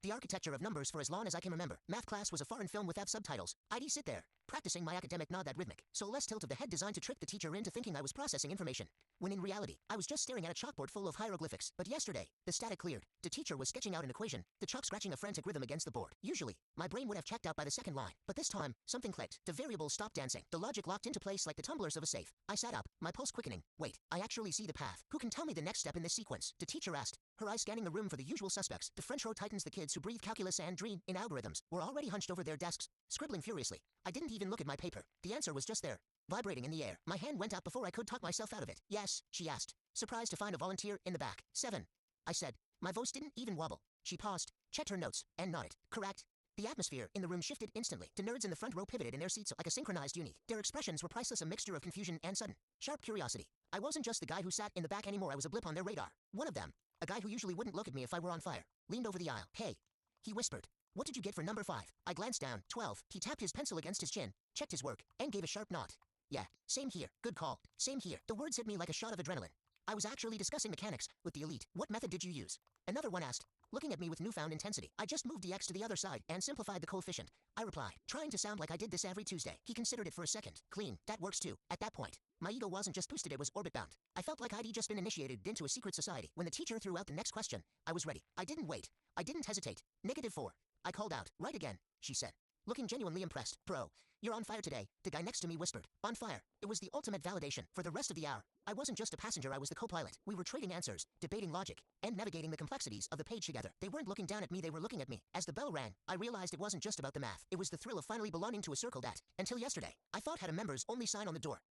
The architecture of numbers for as long as I can remember. Math class was a foreign film without subtitles. I'd sit there, practicing my academic nod that rhythmic, so less tilt of the head designed to trick the teacher into thinking I was processing information. When in reality, I was just staring at a chalkboard full of hieroglyphics. But yesterday, the static cleared. The teacher was sketching out an equation, the chalk scratching a frantic rhythm against the board. Usually, my brain would have checked out by the second line. But this time, something clicked. The variables stopped dancing. The logic locked into place like the tumblers of a safe. I sat up, my pulse quickening. Wait, I actually see the path. Who can tell me the next step in this sequence? The teacher asked, her eyes scanning the room for the usual suspects. The French row titans, the kids who breathe calculus and dream in algorithms, were already hunched over their desks, scribbling furiously. I didn't even look at my paper. The answer was just there, vibrating in the air. My hand went out before I could talk myself out of it. Yes, she asked, surprised to find a volunteer in the back. 7. I said. My voice didn't even wobble. She paused, checked her notes, and nodded. Correct. The atmosphere in the room shifted instantly. The nerds in the front row pivoted in their seats like a synchronized unit. Their expressions were priceless, a mixture of confusion and sudden, sharp curiosity. I wasn't just the guy who sat in the back anymore. I was a blip on their radar. One of them, a guy who usually wouldn't look at me if I were on fire, leaned over the aisle. Hey, he whispered. What did you get for number 5? I glanced down. 12. He tapped his pencil against his chin, checked his work, and gave a sharp nod. Yeah, same here. Good call. Same here. The words hit me like a shot of adrenaline. I was actually discussing mechanics with the elite. What method did you use? Another one asked, looking at me with newfound intensity. I just moved the x to the other side and simplified the coefficient, I replied, trying to sound like I did this every Tuesday. He considered it for a second. Clean. That works too. At that point, my ego wasn't just boosted, it was orbit-bound. I felt like I'd just been initiated into a secret society. When the teacher threw out the next question, I was ready. I didn't wait. I didn't hesitate. -4. I called out. Right again, she said, looking genuinely impressed. Bro, you're on fire today, the guy next to me whispered. On fire. It was the ultimate validation. For the rest of the hour, I wasn't just a passenger, I was the co-pilot. We were trading answers, debating logic, and navigating the complexities of the page together. They weren't looking down at me, they were looking at me. As the bell rang, I realized it wasn't just about the math. It was the thrill of finally belonging to a circle that, until yesterday, I thought had a members-only sign on the door.